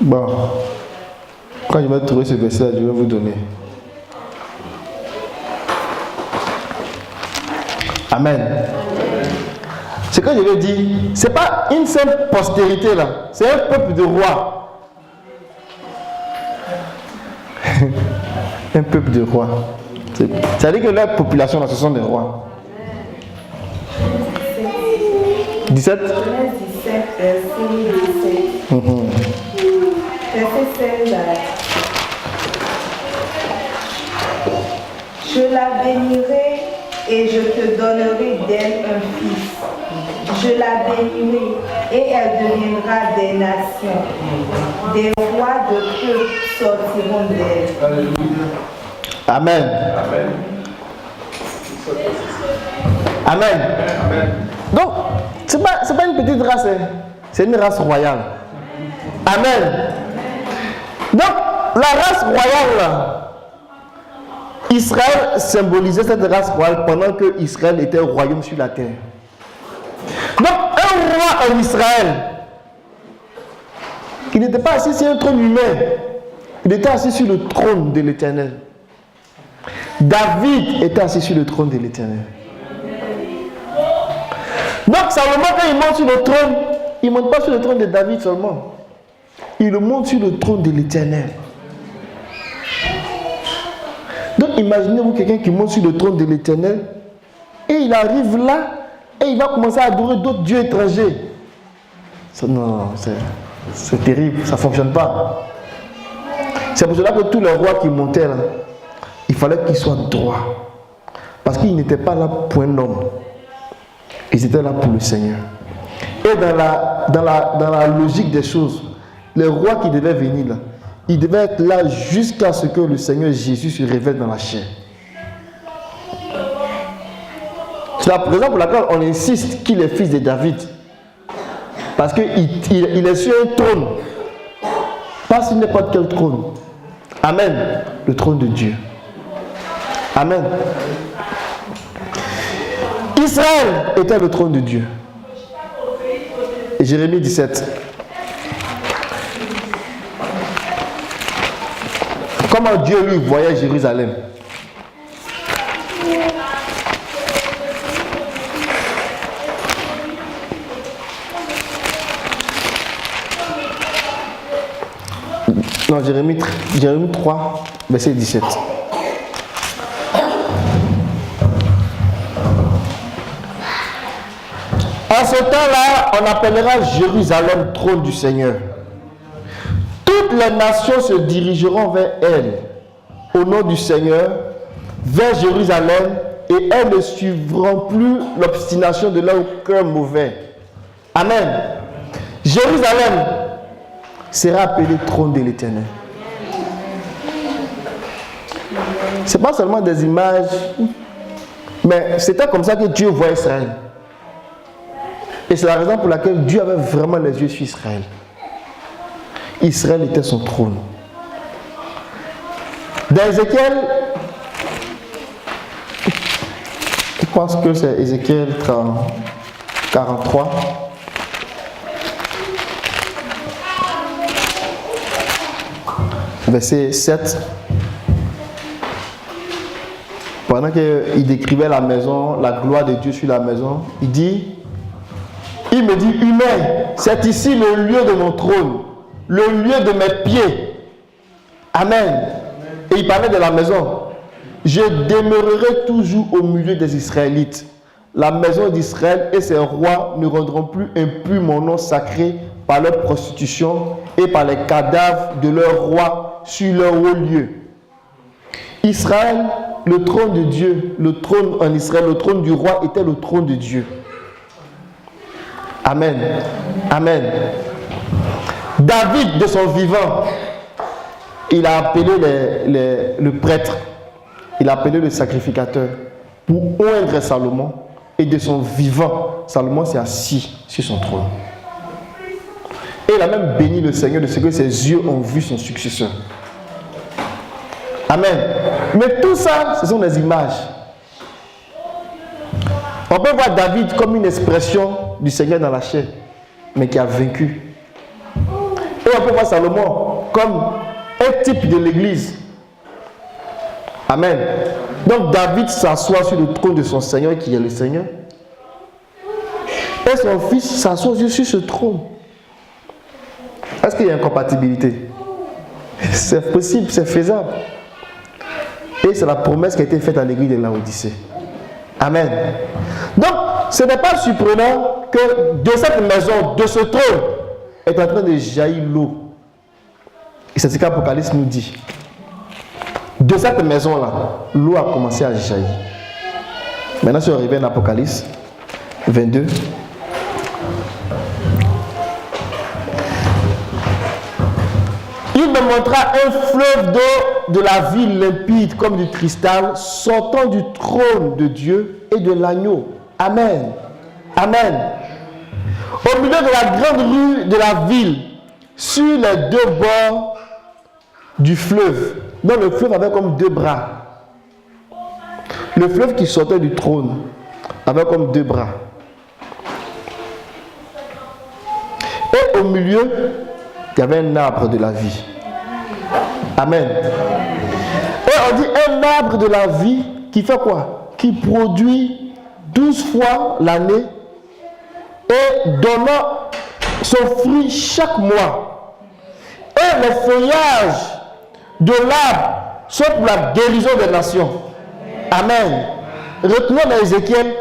Bon, quand je vais trouver ce verset, je vais vous donner. Amen. Ce que je veux dire, ce n'est pas une simple postérité là, c'est un peuple de rois. Un peuple de rois. C'est-à-dire que leur population là, ce sont des rois. 17. Verset 16. Je la bénirai et je te donnerai d'elle un fils. Je la bénirai et elle deviendra des nations. Des rois de peuples sortiront d'elle. Amen. Amen. Donc, ce n'est pas une petite race, hein. C'est une race royale. Amen. Donc, la race royale, là, Israël symbolisait cette race royale pendant que Israël était royaume sur la terre. Donc, un roi en Israël, il n'était pas assis sur un trône humain, il était assis sur le trône de l'Éternel. David était assis sur le trône de l'Éternel. Donc, Salomon, quand il monte sur le trône, il ne monte pas sur le trône de David seulement. Il monte sur le trône de l'Éternel. Donc, imaginez-vous quelqu'un qui monte sur le trône de l'Éternel et il arrive là et il va commencer à adorer d'autres dieux étrangers. Ça, non, c'est terrible, ça ne fonctionne pas. C'est pour cela que tous les rois qui montaient là, il fallait qu'ils soient droits. Parce qu'ils n'étaient pas là pour un homme. Ils étaient là pour le Seigneur. Et dans la logique des choses, les rois qui devaient venir là, ils devaient être là jusqu'à ce que le Seigneur Jésus se révèle dans la chair. C'est la raison pour laquelle on insiste qu'il est fils de David. Parce qu'il est sur un trône. Pas sur n'importe quel trône. Amen. Le trône de Dieu. Amen. Israël était le trône de Dieu. Et Jérémie 17. Comment Dieu lui voyait Jérusalem. Non, Jérémie 3, verset 17. En ce temps-là, on appellera Jérusalem trône du Seigneur. Toutes les nations se dirigeront vers elle, au nom du Seigneur, vers Jérusalem, et elles ne suivront plus l'obstination de leur cœur mauvais. Amen. Jérusalem sera appelé trône de l'Éternel. Ce n'est pas seulement des images, mais c'était comme ça que Dieu voit Israël. Et c'est la raison pour laquelle Dieu avait vraiment les yeux sur Israël. Israël était son trône. Dans Ézéchiel, je pense que c'est Ézéchiel 43. Verset 7. Pendant qu'il décrivait la maison, la gloire de Dieu sur la maison, il me dit, humain, c'est ici le lieu de mon trône, le lieu de mes pieds. Amen. Et il parlait de la maison. Je demeurerai toujours au milieu des Israélites. La maison d'Israël et ses rois ne rendront plus impur mon nom sacré par leur prostitution et par les cadavres de leurs rois sur leur haut lieu. Israël, le trône de Dieu, le trône en Israël, le trône du roi était le trône de Dieu. Amen. Amen. David, de son vivant, il a appelé le prêtre, il a appelé le sacrificateur pour oindre Salomon. Et de son vivant, Salomon s'est assis sur son trône. Et il a même béni le Seigneur de ce que ses yeux ont vu son successeur. Amen. Mais tout ça, ce sont des images. On peut voir David comme une expression du Seigneur dans la chair, mais qui a vaincu. Et on peut voir Salomon comme un type de l'église. Amen. Donc David s'assoit sur le trône de son Seigneur qui est le Seigneur. Et son fils s'assoit sur ce trône. Est-ce qu'il y a une compatibilité? C'est possible, c'est faisable. Et c'est la promesse qui a été faite à l'église de Laodicée. Amen. Donc, ce n'est pas surprenant que de cette maison, de ce trône, est en train de jaillir l'eau. Et c'est ce qu'Apocalypse nous dit. De cette maison-là, l'eau a commencé à jaillir. Maintenant, si on revient à Apocalypse 22. Il me montra un fleuve d'eau de la ville limpide comme du cristal sortant du trône de Dieu et de l'agneau. Amen. Amen. Au milieu de la grande rue de la ville, sur les deux bords du fleuve, dont le fleuve avait comme deux bras. Le fleuve qui sortait du trône avait comme deux bras. Et au milieu, il y avait un arbre de la vie. Amen. Et on dit un arbre de la vie qui fait quoi? Qui produit 12 fois l'année et donnant son fruit chaque mois. Et les feuillages de l'arbre sont pour la guérison des nations. Amen. Retournons dans Ézéchiel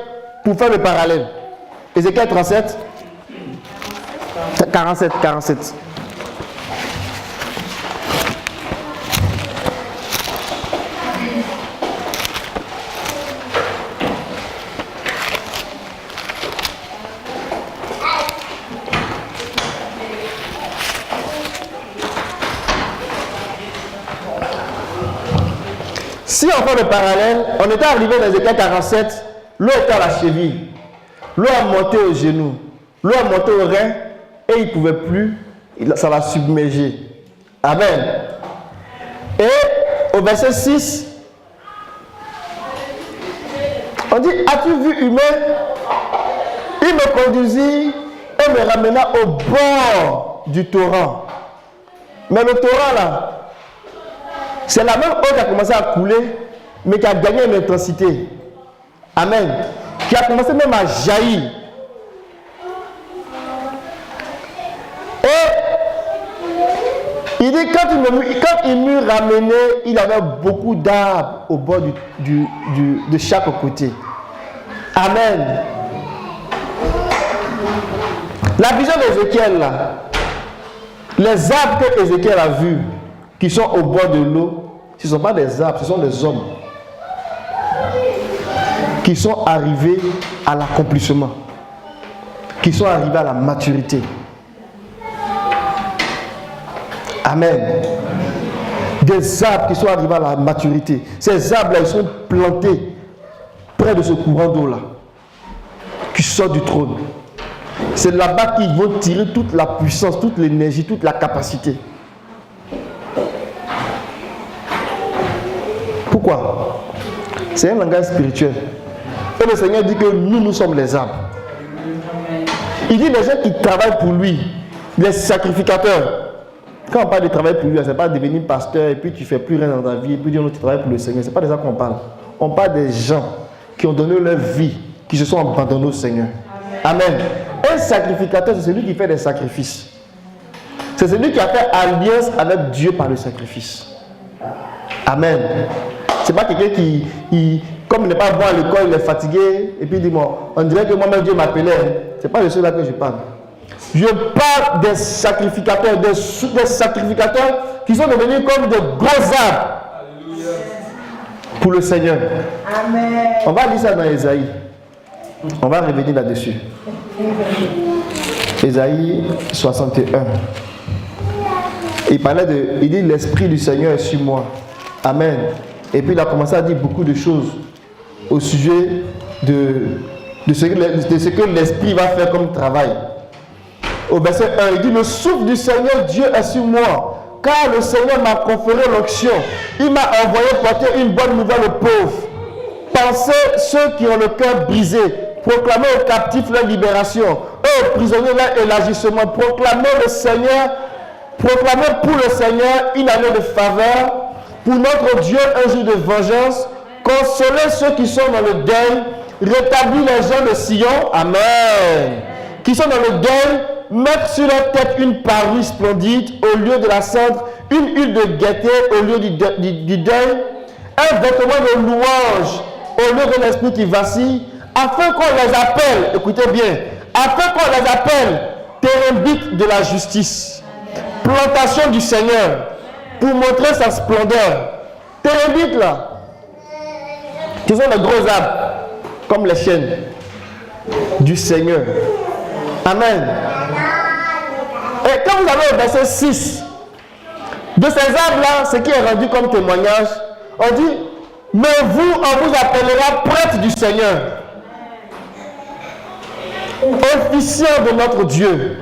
pour faire le parallèle. Ézéchiel 37. 47. Si on fait le parallèle, on était arrivé dans Ézéchiel 47, l'eau était à la cheville, l'eau a monté aux genoux, l'eau a monté aux reins et il ne pouvait plus, ça l'a submergé. Amen. Et au verset 6, on dit, as-tu vu humain? Il me conduisit et me ramena au bord du torrent. Mais le torrent là, c'est la même eau qui a commencé à couler, mais qui a gagné une intensité. Amen. Qui a commencé même à jaillir. Et il dit, quand il m'eut ramené, il avait beaucoup d'arbres au bord de chaque côté. Amen. La vision d'Ézéchiel là, les arbres que Ézéchiel a vus, qui sont au bord de l'eau, ce ne sont pas des arbres, ce sont des hommes qui sont arrivés à l'accomplissement, qui sont arrivés à la maturité. Amen. Des arbres qui sont arrivés à la maturité. Ces arbres-là, ils sont plantés près de ce courant d'eau-là, qui sort du trône. C'est là-bas qu'ils vont tirer toute la puissance, toute l'énergie, toute la capacité. Pourquoi? C'est un langage spirituel. Et le Seigneur dit que nous sommes les arbres. Il dit les gens qui travaillent pour lui, les sacrificateurs. Quand on parle de travail pour lui, ce n'est pas devenir pasteur et puis tu ne fais plus rien dans ta vie et puis dire non, tu travailles pour le Seigneur. Ce n'est pas de ça qu'on parle. On parle des gens qui ont donné leur vie, qui se sont abandonnés au Seigneur. Amen. Un sacrificateur, c'est celui qui fait des sacrifices. C'est celui qui a fait alliance avec Dieu par le sacrifice. Amen. Ce n'est pas quelqu'un qui, comme il n'est pas bon à l'école, il est fatigué, et puis il dit, bon, on dirait que moi-même Dieu m'appelait. Ce n'est pas de ceux-là que je parle. Je parle des sacrificateurs, des sacrificateurs qui sont devenus comme de gros arbres pour le Seigneur. Amen. On va lire ça dans Ésaïe. On va revenir là-dessus. Ésaïe 61. Il dit l'Esprit du Seigneur est sur moi. Amen. Et puis il a commencé à dire beaucoup de choses au sujet de ce que l'Esprit va faire comme travail. Au verset 1, il dit, le souffle du Seigneur Dieu est sur moi, car le Seigneur m'a conféré l'onction. Il m'a envoyé porter une bonne nouvelle aux pauvres, penser ceux qui ont le cœur brisé, proclamer aux captifs leur libération, aux prisonniers leur élargissement, proclamer le Seigneur proclamez pour le Seigneur une année de faveur, pour notre Dieu un jour de vengeance, consolez ceux qui sont dans le deuil, rétablis les gens de Sion, Amen, qui sont dans le deuil, mettre sur leur tête une parure splendide au lieu de la cendre, une huile de gaieté au lieu du deuil, un vêtement de louange au lieu d'un esprit qui vacille, afin qu'on les appelle, écoutez bien, afin qu'on les appelle térébintes de la justice, plantation du Seigneur, pour montrer sa splendeur. Térébintes là, qui sont les gros arbres, comme les chênes du Seigneur. Amen. Et quand vous avez au verset 6, de ces arbres-là, ce qui est rendu comme témoignage, on dit, mais vous, on vous appellera prêtre du Seigneur, officier de notre Dieu.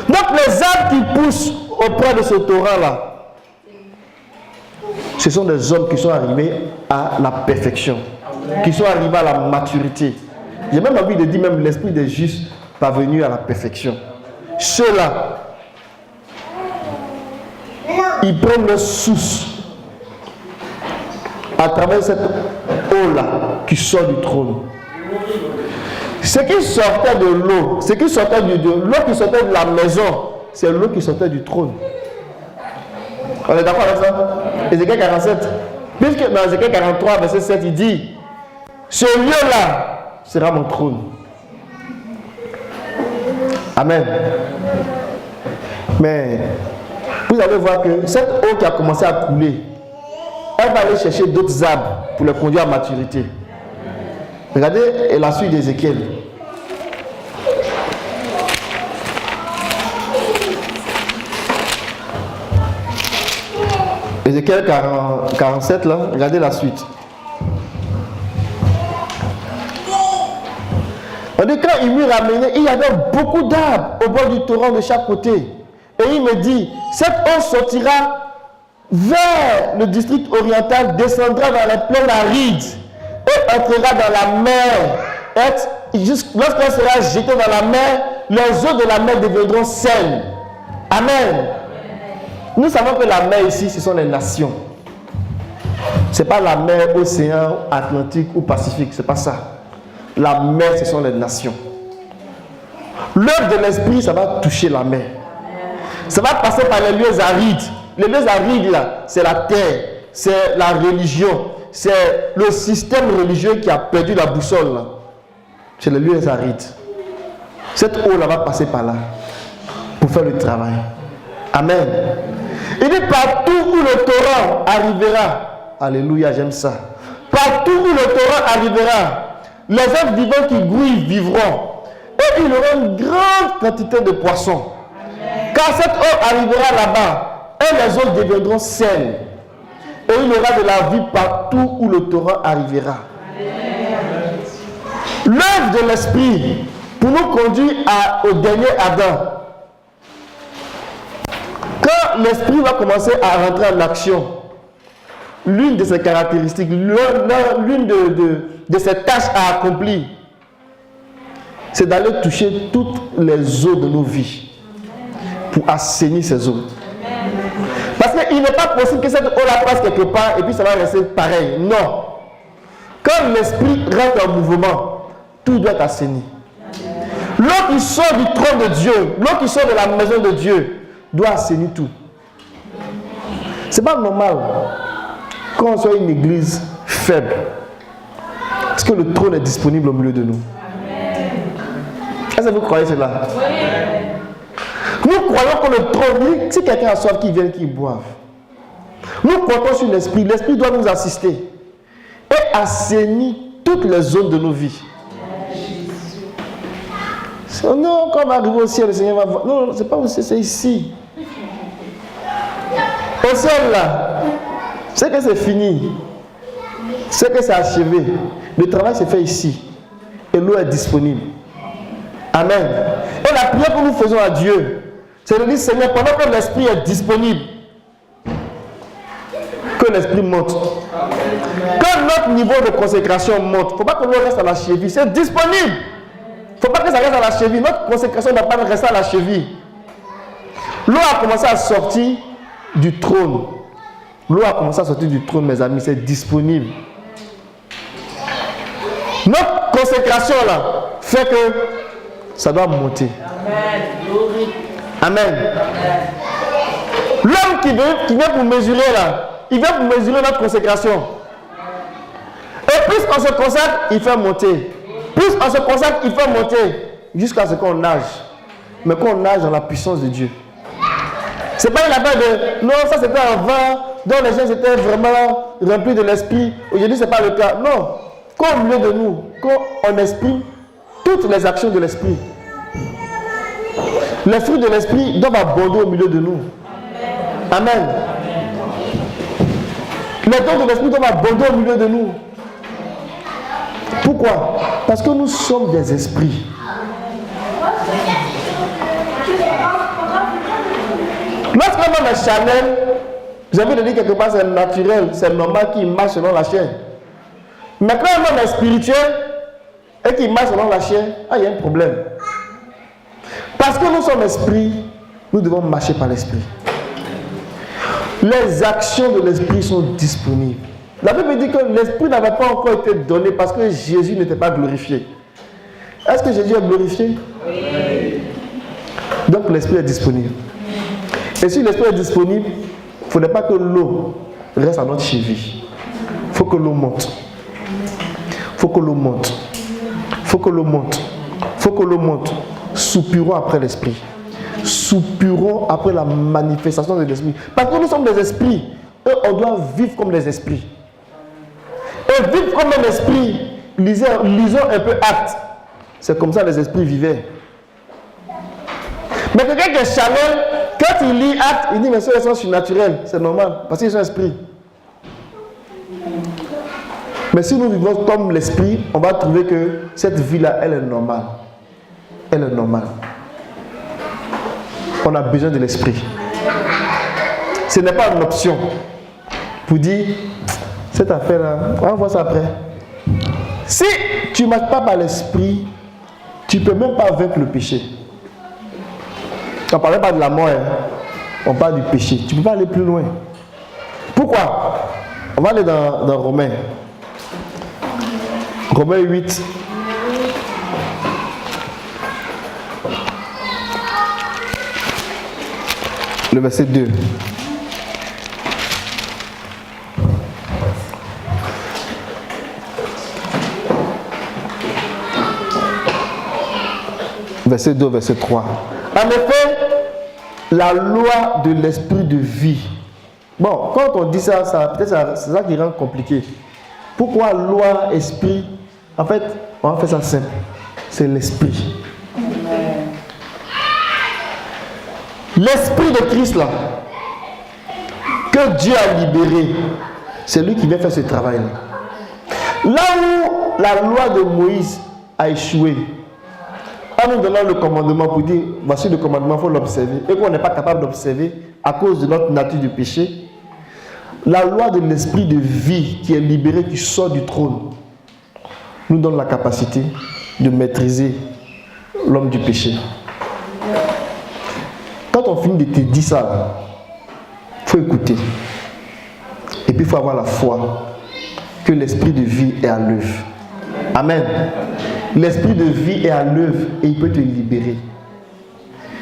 Donc les arbres qui poussent auprès de ce torrent-là, ce sont des hommes qui sont arrivés à la perfection, qui sont arrivés à la maturité. J'ai même envie de dire, même l'esprit des justes parvenu à la perfection. Ceux-là, ils prennent leur source à travers cette eau-là qui sort du trône. Ce qui sortait de l'eau, ce qui sortait de l'eau qui sortait de la maison, c'est l'eau qui sortait du trône. On est d'accord avec ça? Ézéchiel 47. Puisque dans Ézéchiel 43, verset 7, il dit, ce lieu-là sera mon trône. Amen. Mais vous allez voir que cette eau qui a commencé à couler, elle va aller chercher d'autres arbres pour les conduire à maturité. Regardez la suite d'Ézéchiel. Ézéchiel 47, là, regardez la suite. On dit quand il m'eut ramené, il y avait beaucoup d'arbres au bord du torrent de chaque côté. Et il me dit, cette eau sortira vers le district oriental, descendra dans les plaines arides et entrera dans la mer. Lorsqu'elle sera jetée dans la mer, les eaux de la mer deviendront saines. Amen. Nous savons que la mer ici, ce sont les nations. Ce n'est pas la mer, océan, Atlantique ou Pacifique, ce n'est pas ça. La mer, ce sont les nations. L'œuvre de l'esprit, ça va toucher la mer. Ça va passer par les lieux arides. Les lieux arides, là, c'est la terre, c'est la religion, c'est le système religieux qui a perdu la boussole. Là. C'est les lieux arides. Cette eau-là va passer par là pour faire le travail. Amen. Il dit partout où le torrent arrivera, alléluia, j'aime ça. Partout où le torrent arrivera, les êtres vivants qui grouillent vivront. Et il aura une grande quantité de poissons. Car cette eau arrivera là-bas, et les eaux deviendront saines. Et il y aura de la vie partout où le torrent arrivera. L'œuvre de l'esprit pour nous conduire au dernier Adam. Quand l'esprit va commencer à rentrer en action, l'une de ses caractéristiques, l'une de ses tâches à accomplir, c'est d'aller toucher toutes les eaux de nos vies pour assainir ces eaux. Parce qu'il n'est pas possible que cette eau-là passe quelque part et puis ça va rester pareil. Non. Quand l'esprit rentre en mouvement, tout doit être assaini. L'eau qui sort du trône de Dieu, l'eau qui sort de la maison de Dieu, doit assainir tout. C'est pas normal qu'on soit une église faible. Parce que le trône est disponible au milieu de nous. Est-ce que vous croyez cela? Oui. Nous croyons que le trône, si quelqu'un a soif, qu'il vienne, qu'il boive. Nous comptons sur l'esprit. L'esprit doit nous assister et assainir toutes les zones de nos vies. Non, quand on va arriver au ciel, le Seigneur va voir. Non, c'est pas où c'est ici. Au ciel là, c'est que c'est fini. C'est que c'est achevé. Le travail s'est fait ici. Et l'eau est disponible. Amen. Et la prière que nous faisons à Dieu, c'est de dire, Seigneur, pendant que l'esprit est disponible, que l'esprit monte. Quand notre niveau de consécration monte, il ne faut pas que l'eau reste à la cheville. C'est disponible. Il ne faut pas que ça reste à la cheville. Notre consécration ne doit pas rester à la cheville. L'eau a commencé à sortir du trône. L'eau a commencé à sortir du trône, mes amis, c'est disponible. Notre consécration là fait que ça doit monter. Amen. L'homme qui vient pour mesurer là, il vient pour mesurer notre consécration. Et plus on se consacre, il fait monter. Plus on se consacre, il fait monter. Jusqu'à ce qu'on nage. Mais qu'on nage dans la puissance de Dieu. C'est pas une affaire de... Non, ça c'était avant, dont les gens étaient vraiment remplis de l'esprit. Aujourd'hui, ce n'est pas le cas. Non. Qu'au milieu de nous, qu'on exprime toutes les actions de l'esprit. Les fruits de l'esprit doivent abonder au milieu de nous. Amen. Les dons de l'esprit doivent abonder au milieu de nous. Pourquoi? Parce que nous sommes des esprits. Lorsqu'un homme est charnel, j'ai envie de dire quelque part, c'est naturel, c'est normal qu'il marche selon la chair. Mais quand un homme est spirituel et qu'il marche selon la chair, il y a un problème. Parce que nous sommes esprits, nous devons marcher par l'esprit. Les actions de l'esprit sont disponibles. La Bible dit que l'esprit n'avait pas encore été donné parce que Jésus n'était pas glorifié. Est-ce que Jésus est glorifié? Oui. Donc l'esprit est disponible. Et si l'esprit est disponible, il ne faudrait pas que l'eau reste à notre cheville. Il faut que l'eau monte. Il faut que l'eau monte. Il faut que l'eau monte. Il faut que l'eau monte. Soupirons après l'esprit. Soupirons après la manifestation de l'esprit. Parce que nous sommes des esprits. Et on doit vivre comme des esprits. Et vivre comme un esprit, lisons un peu Actes. C'est comme ça les esprits vivaient. Mais quelqu'un qui est charnel, quand il lit Actes, il dit mais ceux-là sont surnaturels. C'est normal, parce qu'ils sont esprits. Mais si nous vivons comme l'esprit, on va trouver que cette vie-là, elle est normale. Elle est normale. On a besoin de l'esprit. Ce n'est pas une option. Pour dire, cette affaire-là, on va voir ça après. Si tu ne marches pas par l'esprit, tu ne peux même pas vaincre le péché. On ne parle pas de la mort, on parle du péché. Tu ne peux pas aller plus loin. Pourquoi? On va aller dans Romains. Romains 8. Le verset 2. Verset 2, verset 3. En effet, la loi de l'esprit de vie. Bon, quand on dit ça, peut-être c'est ça qui rend compliqué. Pourquoi loi, esprit? En fait, on va faire ça simple. C'est l'esprit. L'esprit de Christ là, que Dieu a libéré, c'est lui qui vient faire ce travail-là. Là où la loi de Moïse a échoué, en nous donnant le commandement pour dire, voici le commandement, il faut l'observer, et qu'on n'est pas capable d'observer à cause de notre nature du péché, la loi de l'esprit de vie qui est libéré, qui sort du trône, nous donne la capacité de maîtriser l'homme du péché. Quand on finit de te dire ça, il faut écouter. Et puis il faut avoir la foi que l'esprit de vie est à l'œuvre. Amen. L'esprit de vie est à l'œuvre et il peut te libérer.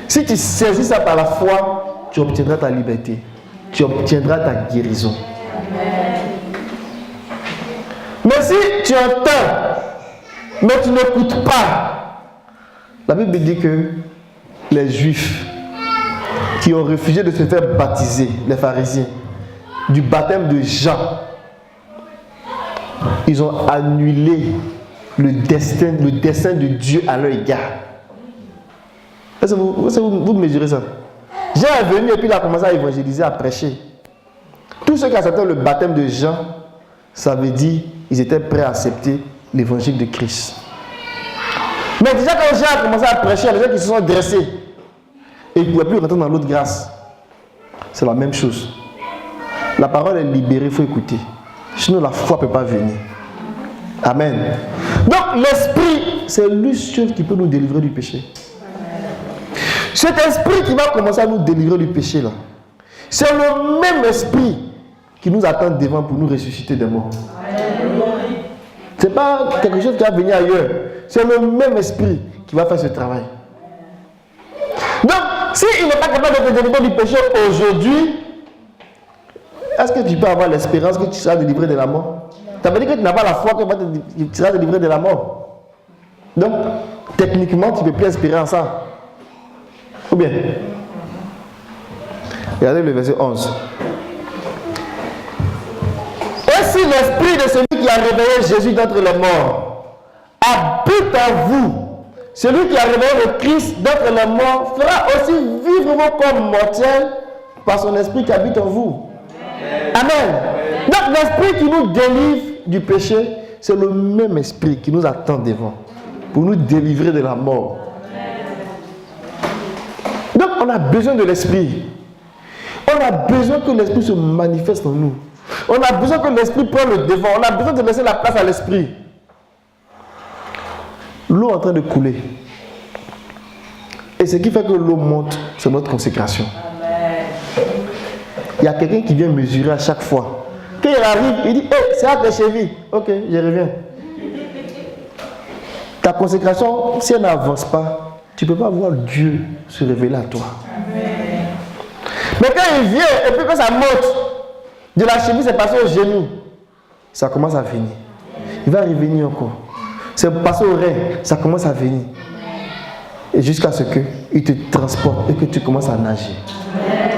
Si tu saisis ça par la foi, tu obtiendras ta liberté. Tu obtiendras ta guérison. Mais si tu entends, mais tu n'écoutes pas, la Bible dit que les Juifs qui ont refusé de se faire baptiser, les pharisiens, du baptême de Jean, ils ont annulé le destin de Dieu à leur égard. Est-ce que vous mesurez ça? Jean est venu et puis il a commencé à évangéliser, à prêcher. Tous ceux qui acceptaient le baptême de Jean, ça veut dire qu'ils étaient prêts à accepter l'évangile de Christ. Mais déjà quand Jean a commencé à prêcher, les gens qui se sont dressés, et ils ne pouvaient plus rentrer dans l'autre grâce. C'est la même chose. La parole est libérée, il faut écouter. Sinon la foi ne peut pas venir. Amen. Donc l'esprit, c'est lui seul qui peut nous délivrer du péché. Cet esprit qui va commencer à nous délivrer du péché là, c'est le même esprit qui nous attend devant pour nous ressusciter des morts. Ce n'est pas quelque chose qui va venir ailleurs. C'est le même esprit qui va faire ce travail. Donc, s'il n'est pas capable de te délivrer du péché aujourd'hui, est-ce que tu peux avoir l'espérance que tu seras délivré de la mort? Ça veut dire que tu n'as pas la foi que tu seras délivré de la mort. Donc, techniquement, tu ne peux plus espérer en ça. Ou bien? Regardez le verset 11. Et si l'esprit de celui qui a réveillé Jésus d'entre les morts habite en vous, celui qui a réveillé le Christ d'entre les morts fera aussi vivre vos corps mortels par son esprit qui habite en vous. Amen. Donc l'esprit qui nous délivre du péché, c'est le même esprit qui nous attend devant pour nous délivrer de la mort. Donc on a besoin de l'esprit. On a besoin que l'esprit se manifeste en nous. On a besoin que l'esprit prenne le devant. On a besoin de laisser la place à l'esprit. L'eau est en train de couler. Et ce qui fait que l'eau monte, c'est notre consécration. Il y a quelqu'un qui vient mesurer à chaque fois. Quand il arrive, il dit, hey, c'est à tes chevilles. Ok, je reviens. Ta consécration, si elle n'avance pas, tu ne peux pas voir Dieu se révéler à toi. Amen. Mais quand il vient, et puis que ça monte, de la cheville, c'est passé au genou, ça commence à venir. Il va revenir encore. C'est passé au rein, ça commence à venir. Et jusqu'à ce qu'il te transporte et que tu commences à nager. Amen.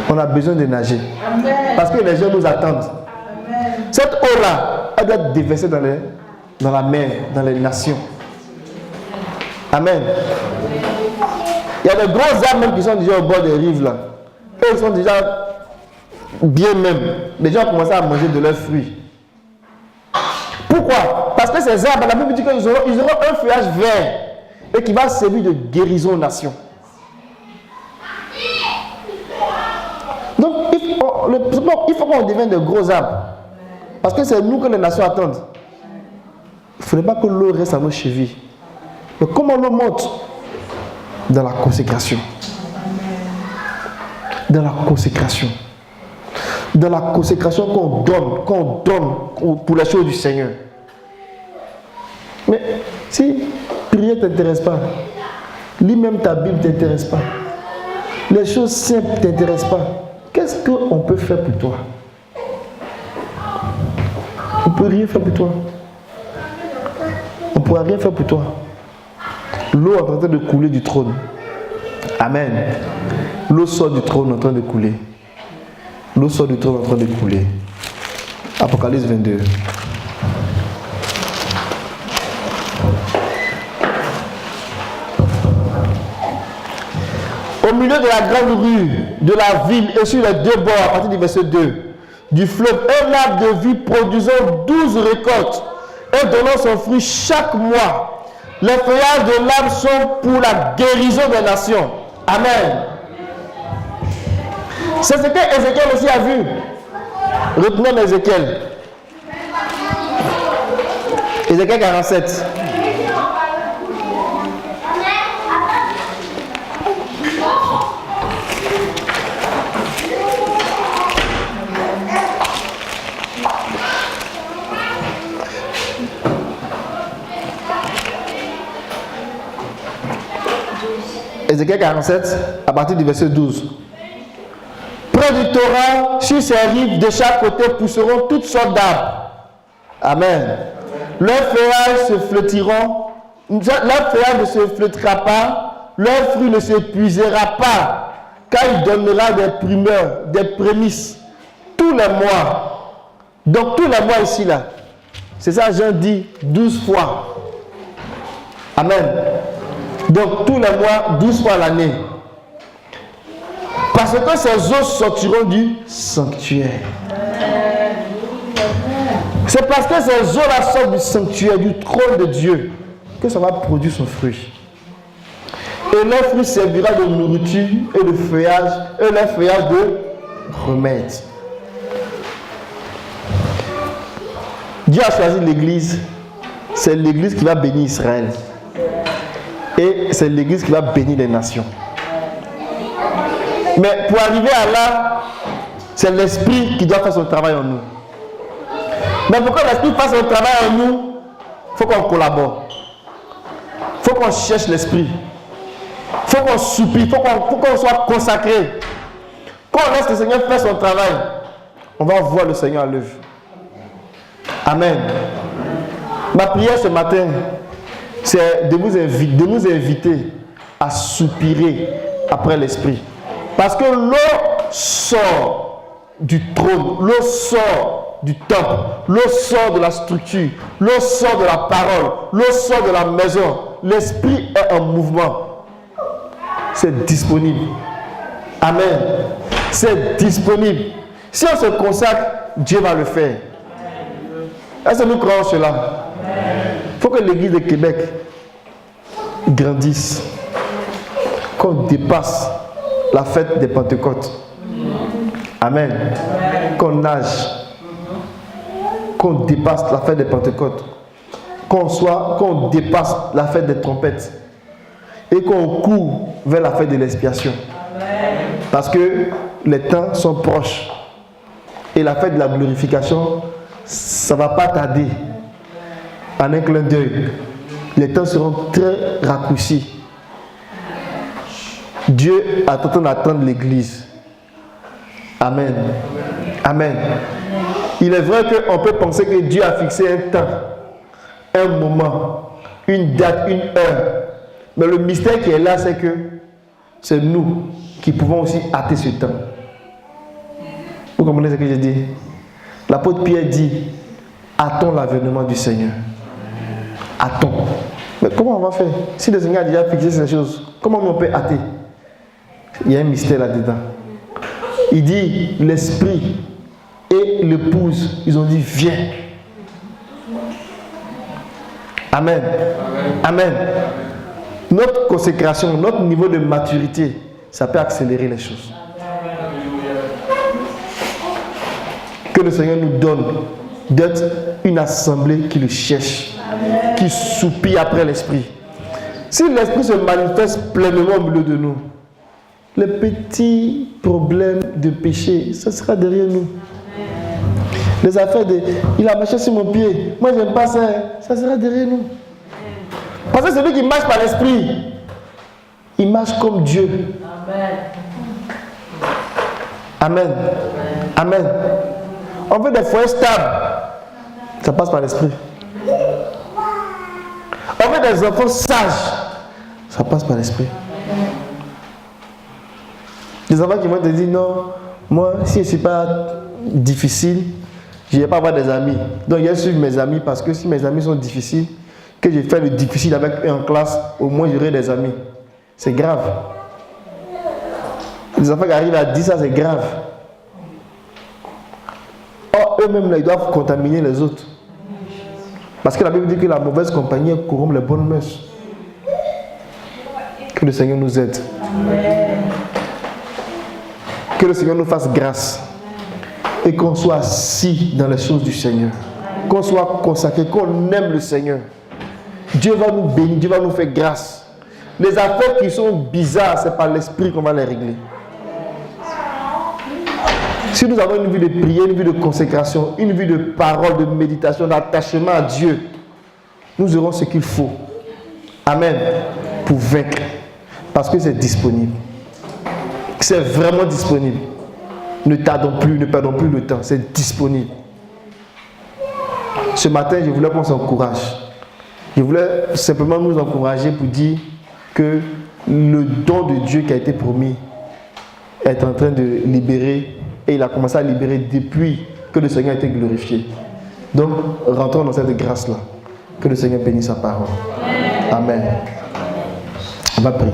On a besoin de nager. Amen. Parce que les gens nous attendent. Amen. Cette eau-là, elle doit être déversée dans la mer, dans les nations. Amen. Il y a de gros arbres même qui sont déjà au bord des rives là. Eux, ils sont déjà bien même. Les gens ont commencé à manger de leurs fruits. Pourquoi? Parce que ces arbres, la Bible dit qu'ils auront un feuillage vert et qui va servir de guérison aux nations. Donc, il faut qu'on devienne de gros arbres. Parce que c'est nous que les nations attendent. Il ne faudrait pas que l'eau reste à nos chevilles. Mais comment l'eau monte? Dans la consécration. Dans la consécration. Dans la consécration qu'on donne pour les choses du Seigneur. Mais si prier ne t'intéresse pas, lis même ta Bible ne t'intéresse pas, les choses simples ne t'intéressent pas, qu'est-ce qu'on peut faire pour toi? On ne peut rien faire pour toi. On ne pourra rien faire pour toi. L'eau est en train de couler du trône. Amen. L'eau sort du trône en train de couler. L'eau sort du trône en train de couler. Apocalypse 22. Au milieu de la grande rue de la ville et sur les deux bords, à partir du verset 2, du fleuve, un arbre de vie produisant 12 récoltes et donnant son fruit chaque mois. Les feuillages de l'arbre sont pour la guérison des nations. Amen. C'est ce que Ézéchiel aussi a vu. Retenons Ézéchiel. Ézéchiel 47. Ézéchiel 47, à partir du verset 12. Près du torrent, sur ses rives, de chaque côté, pousseront toutes sortes d'arbres. Amen. Leurs feuillages se flétriront, leur feuillage ne se flétrira pas, leur fruit ne s'épuisera pas, car il donnera des primeurs, des prémices, tous les mois. Donc tous les mois ici, là. C'est ça, Jean dit 12 fois. Amen. Donc tous les mois, 12 fois l'année. Parce que ces eaux sortiront du sanctuaire. C'est parce que ces eaux-là sortent du sanctuaire, du trône de Dieu, que ça va produire son fruit. Et leur fruit servira de nourriture et de feuillage, et leur feuillage de remède. Dieu a choisi l'église. C'est l'église qui va bénir Israël. Et c'est l'Église qui va bénir les nations. Mais pour arriver à là, c'est l'Esprit qui doit faire son travail en nous. Mais pour que l'Esprit fasse son travail en nous, il faut qu'on collabore. Il faut qu'on cherche l'Esprit. Il faut qu'on supplie. Il faut qu'on soit consacré. Quand on laisse le Seigneur faire son travail, on va voir le Seigneur à l'œuvre. Amen. Ma prière ce matin, c'est de nous inviter à soupirer après l'Esprit. Parce que l'eau sort du trône, l'eau sort du temple, l'eau sort de la structure, l'eau sort de la parole, l'eau sort de la maison. L'Esprit est en mouvement. C'est disponible. Amen. C'est disponible. Si on se consacre, Dieu va le faire. Est-ce que nous croyons cela? Il faut que l'Église de Québec grandisse. Qu'on dépasse la fête des Pentecôtes. Amen. Qu'on nage. Qu'on dépasse la fête des Pentecôtes. Qu'on dépasse la fête des trompettes. Et qu'on court vers la fête de l'expiation. Parce que les temps sont proches. Et la fête de la glorification, ça ne va pas tarder. En un clin d'œil. Les temps seront très raccourcis. Dieu attend d'attendre l'Église. Amen. Amen. Il est vrai qu'on peut penser que Dieu a fixé un temps, un moment, une date, une heure. Mais le mystère qui est là, c'est que c'est nous qui pouvons aussi hâter ce temps. Vous comprenez ce que je dis? L'apôtre Pierre dit, hâtons l'avènement du Seigneur. Hâtons. Mais comment on va faire? Si le Seigneur a déjà fixé ces choses, comment on peut hâter? Il y a un mystère là-dedans. Il dit, l'Esprit et l'épouse, ils ont dit, viens. Amen. Amen. Notre consécration, notre niveau de maturité, ça peut accélérer les choses. Que le Seigneur nous donne d'être une assemblée qui le cherche, qui soupire après l'Esprit. Si l'Esprit se manifeste pleinement au milieu de nous, les petits problèmes de péché, ça sera derrière nous. Les affaires de il a marché sur mon pied, moi j'aime pas ça, ça sera derrière nous. Parce que celui qui marche par l'Esprit, il marche comme Dieu. Amen. Amen. On veut des foyers stables, ça passe par l'Esprit. On veut des enfants sages, ça passe par l'Esprit. Des enfants qui vont te dire non, moi si je ne suis pas difficile, je ne vais pas avoir des amis. Donc je vais suivre mes amis parce que si mes amis sont difficiles, que je fais le difficile avec eux en classe, au moins j'aurai des amis. C'est grave. Les enfants qui arrivent à dire ça, c'est grave. Or, eux-mêmes, ils doivent contaminer les autres. Parce que la Bible dit que la mauvaise compagnie corrompt les bonnes mœurs. Que le Seigneur nous aide. Que le Seigneur nous fasse grâce. Et qu'on soit assis dans les choses du Seigneur. Qu'on soit consacré, qu'on aime le Seigneur. Dieu va nous bénir, Dieu va nous faire grâce. Les affaires qui sont bizarres, c'est par l'Esprit qu'on va les régler. Si nous avons une vie de prière, une vie de consécration, une vie de parole, de méditation, d'attachement à Dieu, nous aurons ce qu'il faut. Amen. Pour vaincre. Parce que c'est disponible. C'est vraiment disponible. Ne tardons plus, ne perdons plus le temps. C'est disponible. Ce matin, je voulais qu'on s'encourage. Je voulais simplement nous encourager pour dire que le don de Dieu qui a été promis est en train de libérer. Et il a commencé à libérer depuis que le Seigneur a été glorifié. Donc, rentrons dans cette grâce-là. Que le Seigneur bénisse sa parole. Amen. On va prier.